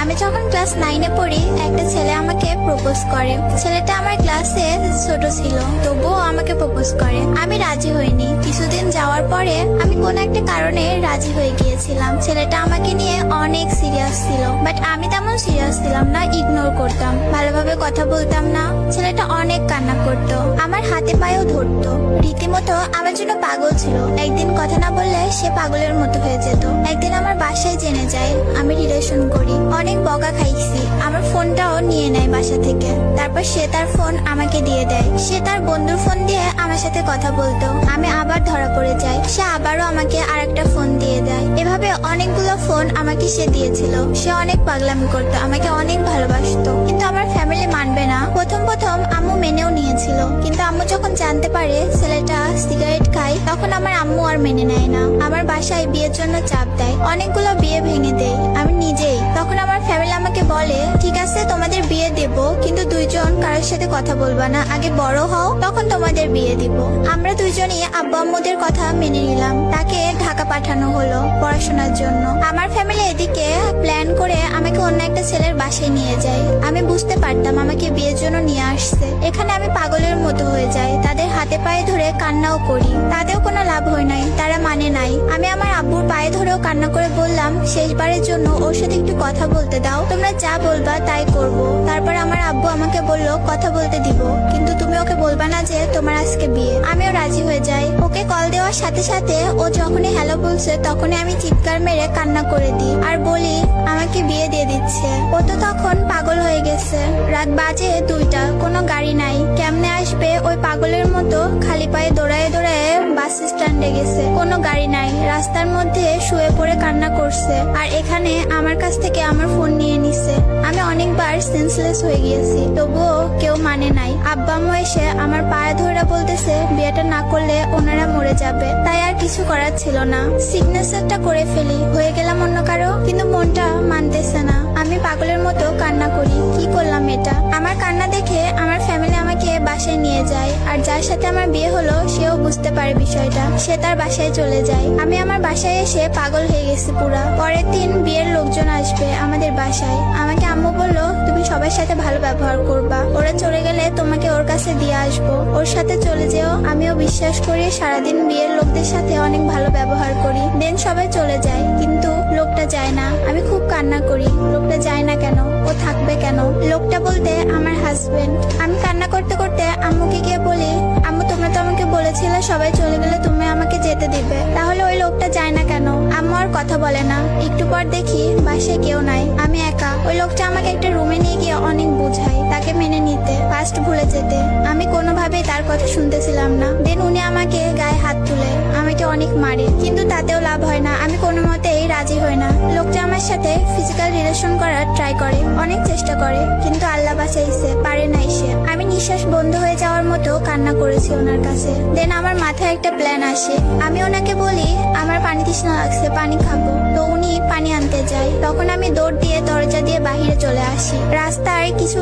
আমি যখন ক্লাস 9-এ পড়ি একটা ছেলে আমাকে প্রপোজ করে। ছেলেটা আমার ক্লাসে ছোট ছিল, তবুও আমাকে প্রপোজ করে। আমি রাজি হইনি। কিছুদিন যাওয়ার পরে আমি কোনো একটা কারণে রাজি হয়ে গিয়েছিলাম। ছেলেটা আমাকে নিয়ে অনেক সিরিয়াস ছিল, বাট আমি তেমন সিরিয়াস ছিলাম না, ইগনোর করতাম, ভালোভাবে কথা বলতাম না। ছেলেটা অনেক কান্না করতো, আমার হাতে পায়েও ধরতো, রীতিমতো আমার জন্য পাগল ছিল। একদিন কথা না বললে সে পাগলের মতো হয়ে যেত। একদিন আমার বাসায় জেনে যায় আমি রিলেশন করি। অনেক বকা খাইছি, আমার ফোনটাও নিয়ে নেয় বাসা থেকে। তারপর সে তার ফোন আমাকে দিয়ে দেয়। সে তার বন্ধুর ফোন দিয়ে আমার সাথে কথা বলতো। আমি আবার ধরা পড়ে যাই, সে আবারও আমাকে আরেকটা ফোন দিয়ে দেয়। এভাবে অনেকগুলো ফোন আমাকে সে দিয়েছিল। সে অনেক পাগলামি করতো, আমাকে অনেক ভালোবাসতো, কিন্তু আমার ফ্যামিলি মানবে না। প্রথম প্রথম আম্মু মেনেও নিয়েছিল, কিন্তু আম্মু যখন জানতে পারে ছেলেটা সিগারেট খায়, তখন আমার আম্মু আর মেনে নেয় না। আমার বাসায় বিয়ের জন্য চাপ দেয়, অনেকগুলো বিয়ে ভেঙে দেয় আমি নিজেই। তখন আমার ফ্যামিলি আমাকে বলে, ঠিক আছে তোমাদের বিয়ে দেব, কিন্তু দুইজন কারোর সাথে কথা বলবা না, আগে বড় হও, তখন তোমাদের বিয়ে দিব। আমরা দুইজনই আব্বু আম্মুদের কথা মেনে নিলাম। তাকে ঢাকা পাঠানো হলো পড়াশোনার জন্য। আমার ফ্যামিলি এদিকে প্ল্যান করে আমাকে অন্য একটা ছেলের বাসায় নিয়ে যায়। আমি বুঝতে পারতাম আমাকে বিয়ের জন্য নিয়ে আসছে। এখানে আমি পাগলের মতো হয়ে যাই, তাদের হাতে পায়ে ধরে কান্নাও করি। তাতেও কোনো লাভ হয় নাই, তারা মানে নাই। আমি আমার আব্বুর পায়ে ধরেও কান্না করে বললাম, শেষবারের জন্য ওর সাথে একটু কথা বলতে দাও, তোমরা যা বলবা তাই করব। তারপর আমার আব্বু আমাকে বলল, কথা বলতে দিব, কিন্তু তুমি ওকে বলবা না যে তোমার আজকে বিয়ে। আমিও রাজি হয়ে যাই। ওকে কল দেওয়ার সাথে সাথে ও যখনই হ্যালো বলছে, তখনই আমি চিৎকার মেরে কান্না করে দিই আর বলি আমাকে বিয়ে দিয়ে দিচ্ছে। ও তো তখন পাগল হয়ে গেছে। রাত বাজে 2টা, কোনো গাড়ি নাই, কেমনে আসবে? ওই পাগলের মতো খালি পায়ে দৌড়ায় দৌড়ায় বাস স্ট্যান্ডে গেছে, কোনো গাড়ি নাই, রাস্তার মধ্যে শুয়ে পড়ে কান্না করছে। আর এখানে আমার কাছ থেকে আমার ফোন নিয়ে নিছে। আমি অনেকবার সেন্সলেস হয়ে গিয়েছি, তবুও কেউ মানে নাই। আব্বা আম্মু এসে আমার পায়ে ধরে বলতেছে বিয়েটা না করলে ওনারা মরে যাবে। তাই আর কিছু করার ছিল না, সিগনেচারটা করে ফেলি, হয়ে গেলাম অন্য কারো। কিন্তু মনটা মানতেছে না, আমি পাগলের মতো কান্না করি। কি করলাম এটা? আমার কান্না দেখে আমার ফ্যামিলি আমাকে বাসায় নিয়ে যায়। আর যার সাথে আমার বিয়ে হলো সেও বুঝতে পারে বিষয়টা, সে তার বাসায় চলে যায়। আমি আমার বাসায় এসে পাগল হয়ে গেছি পুরা। পরের দিন বিয়ের লোকজন আসবে আমাদের বাসায়। আমাকে আম্মু বললো, তুমি সবার সাথে ভালো ব্যবহার করবা, ওরা চলে গেলে তোমাকে ওর কাছে দিয়ে আসবো, ওর সাথে চলে যেও। আমিও বিশ্বাস করি, সারাদিন বিয়ের লোকদের সাথে অনেক ভালো ব্যবহার করি। দেন সবাই চলে যায়, কিন্তু লোকটা যায় না। আমি খুব কান্না করি, লোকটা যায় না কেন, ও থাকবে কেন? লোকটা বলতে আমার হাজবেন্ড। আমি কান্না করতে করতে আম্মুকে গিয়ে বলি, আম্মু তোমরা তো আমাকে বলেছিলে সবাই চলে গেলে তুমি আমাকে যেতে দিবে, তাহলে ওই লোকটা যায় না কেন? আম্মু আর কথা বলে না। একটু পর দেখি বাসায় কেউ নাই, আমি একা। ওই লোকটা আমাকে একটা রুমে নিয়ে গিয়ে অনেক বোঝায় তাকে মেনে নিতে, ফার্স্ট ভুলে যেতে। আমি কোনোভাবেই তার কথা শুনতেছিলাম না। দেন উনি আমাকে গায়ে হাত তুলে আমাকে অনেক মারে, কিন্তু তাতেও লাভ হয় না। আমি কোনো মতেই রাজি হই না। লোকটা আমার সাথে ফিজিক্যাল রিলেশন করার ট্রাই করে, অনেক চেষ্টা করে, কিন্তু আল্লাহ বাঁচাইছে, পারে নাই সে। আমি নিঃশ্বাস বন্ধ হয়ে যাওয়ার মতো কান্না করেছি ওনার কাছে। দেন আমার মাথায় একটা প্ল্যান আসে। আমি ওনাকে বলি আমার পানি তৃষ্ণা লাগছে, পানি খাবো। তো উনি পানি আনতে যায়। তখন আমি দৌড় দিয়ে দরজা দিয়ে বাহিরে চলে আসি। রাস্তার কিছু